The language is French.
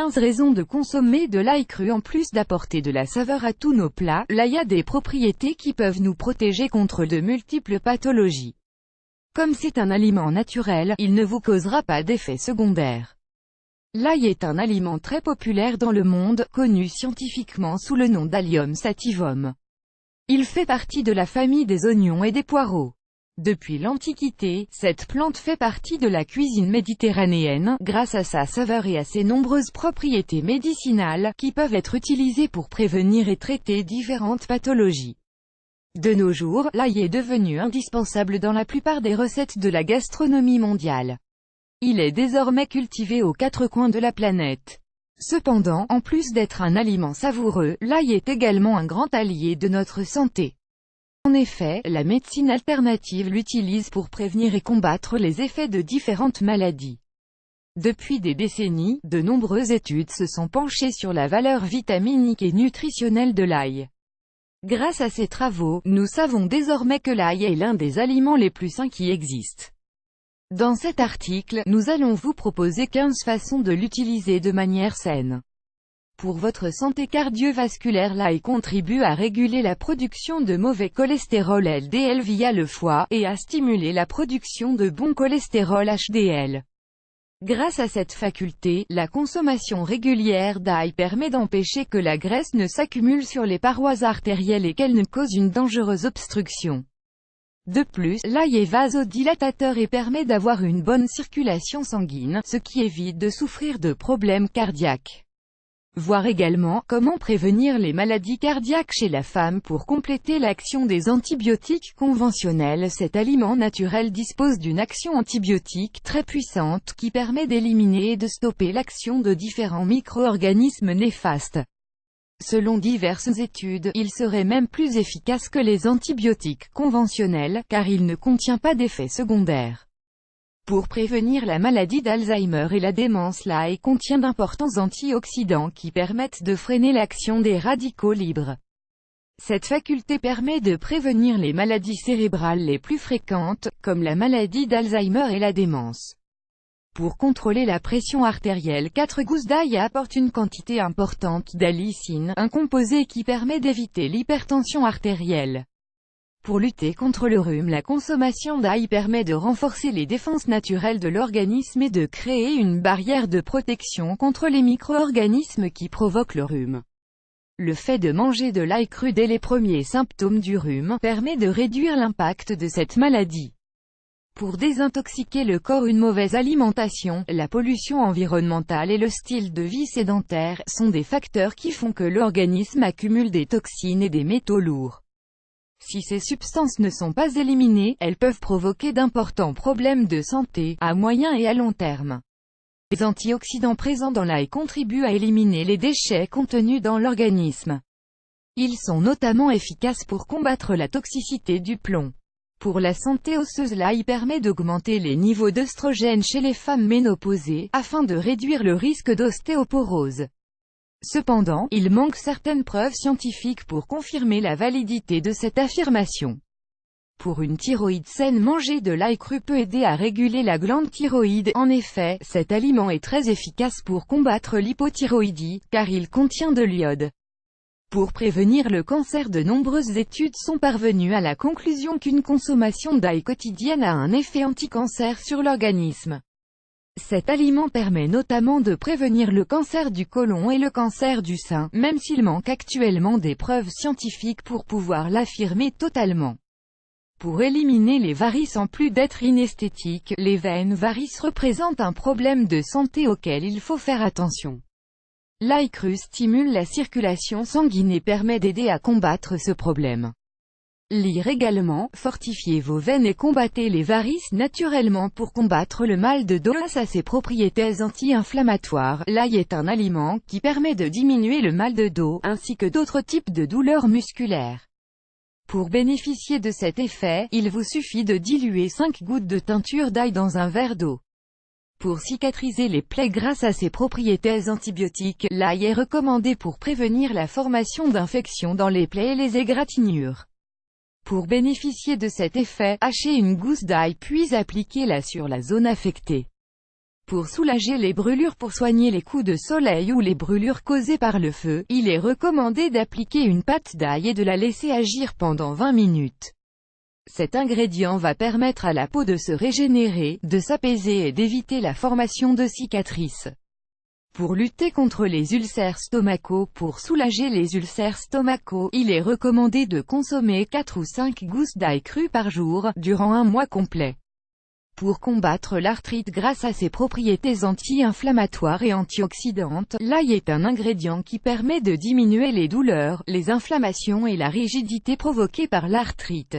15 raisons de consommer de l'ail cru. En plus d'apporter de la saveur à tous nos plats, l'ail a des propriétés qui peuvent nous protéger contre de multiples pathologies. Comme c'est un aliment naturel, il ne vous causera pas d'effets secondaires. L'ail est un aliment très populaire dans le monde, connu scientifiquement sous le nom d'Allium sativum. Il fait partie de la famille des oignons et des poireaux. Depuis l'Antiquité, cette plante fait partie de la cuisine méditerranéenne, grâce à sa saveur et à ses nombreuses propriétés médicinales, qui peuvent être utilisées pour prévenir et traiter différentes pathologies. De nos jours, l'ail est devenu indispensable dans la plupart des recettes de la gastronomie mondiale. Il est désormais cultivé aux quatre coins de la planète. Cependant, en plus d'être un aliment savoureux, l'ail est également un grand allié de notre santé. En effet, la médecine alternative l'utilise pour prévenir et combattre les effets de différentes maladies. Depuis des décennies, de nombreuses études se sont penchées sur la valeur vitaminique et nutritionnelle de l'ail. Grâce à ces travaux, nous savons désormais que l'ail est l'un des aliments les plus sains qui existent. Dans cet article, nous allons vous proposer 15 façons de l'utiliser de manière saine. Pour votre santé cardiovasculaire, l'ail contribue à réguler la production de mauvais cholestérol LDL via le foie, et à stimuler la production de bon cholestérol HDL. Grâce à cette faculté, la consommation régulière d'ail permet d'empêcher que la graisse ne s'accumule sur les parois artérielles et qu'elle ne cause une dangereuse obstruction. De plus, l'ail est vasodilatateur et permet d'avoir une bonne circulation sanguine, ce qui évite de souffrir de problèmes cardiaques. Voir également, comment prévenir les maladies cardiaques chez la femme. Pour compléter l'action des antibiotiques conventionnels, cet aliment naturel dispose d'une action antibiotique très puissante, qui permet d'éliminer et de stopper l'action de différents micro-organismes néfastes. Selon diverses études, il serait même plus efficace que les antibiotiques conventionnels, car il ne contient pas d'effets secondaires. Pour prévenir la maladie d'Alzheimer et la démence, l'ail contient d'importants antioxydants qui permettent de freiner l'action des radicaux libres. Cette faculté permet de prévenir les maladies cérébrales les plus fréquentes, comme la maladie d'Alzheimer et la démence. Pour contrôler la pression artérielle, 4 gousses d'ail apportent une quantité importante d'allicine, un composé qui permet d'éviter l'hypertension artérielle. Pour lutter contre le rhume, la consommation d'ail permet de renforcer les défenses naturelles de l'organisme et de créer une barrière de protection contre les micro-organismes qui provoquent le rhume. Le fait de manger de l'ail cru dès les premiers symptômes du rhume permet de réduire l'impact de cette maladie. Pour désintoxiquer le corps, une mauvaise alimentation, la pollution environnementale et le style de vie sédentaire sont des facteurs qui font que l'organisme accumule des toxines et des métaux lourds. Si ces substances ne sont pas éliminées, elles peuvent provoquer d'importants problèmes de santé, à moyen et à long terme. Les antioxydants présents dans l'ail contribuent à éliminer les déchets contenus dans l'organisme. Ils sont notamment efficaces pour combattre la toxicité du plomb. Pour la santé osseuse, l'ail permet d'augmenter les niveaux d'œstrogène chez les femmes ménopausées, afin de réduire le risque d'ostéoporose. Cependant, il manque certaines preuves scientifiques pour confirmer la validité de cette affirmation. Pour une thyroïde saine, manger de l'ail cru peut aider à réguler la glande thyroïde. En effet, cet aliment est très efficace pour combattre l'hypothyroïdie, car il contient de l'iode. Pour prévenir le cancer, de nombreuses études sont parvenues à la conclusion qu'une consommation d'ail quotidienne a un effet anti-cancer sur l'organisme. Cet aliment permet notamment de prévenir le cancer du côlon et le cancer du sein, même s'il manque actuellement des preuves scientifiques pour pouvoir l'affirmer totalement. Pour éliminer les varices, en plus d'être inesthétiques, les veines varices représentent un problème de santé auquel il faut faire attention. L'ail cru stimule la circulation sanguine et permet d'aider à combattre ce problème. Lire également, fortifiez vos veines et combattez les varices naturellement. Pour combattre le mal de dos, grâce à ses propriétés anti-inflammatoires, l'ail est un aliment qui permet de diminuer le mal de dos, ainsi que d'autres types de douleurs musculaires. Pour bénéficier de cet effet, il vous suffit de diluer 5 gouttes de teinture d'ail dans un verre d'eau. Pour cicatriser les plaies, grâce à ses propriétés antibiotiques, l'ail est recommandé pour prévenir la formation d'infections dans les plaies et les égratignures. Pour bénéficier de cet effet, hachez une gousse d'ail puis appliquez-la sur la zone affectée. Pour soulager les brûlures. Pour soigner les coups de soleil ou les brûlures causées par le feu, il est recommandé d'appliquer une pâte d'ail et de la laisser agir pendant 20 minutes. Cet ingrédient va permettre à la peau de se régénérer, de s'apaiser et d'éviter la formation de cicatrices. Pour lutter contre les ulcères stomacaux. Pour soulager les ulcères stomacaux, il est recommandé de consommer 4 ou 5 gousses d'ail cru par jour, durant un mois complet. Pour combattre l'arthrite grâce à ses propriétés anti-inflammatoires et antioxydantes, l'ail est un ingrédient qui permet de diminuer les douleurs, les inflammations et la rigidité provoquées par l'arthrite.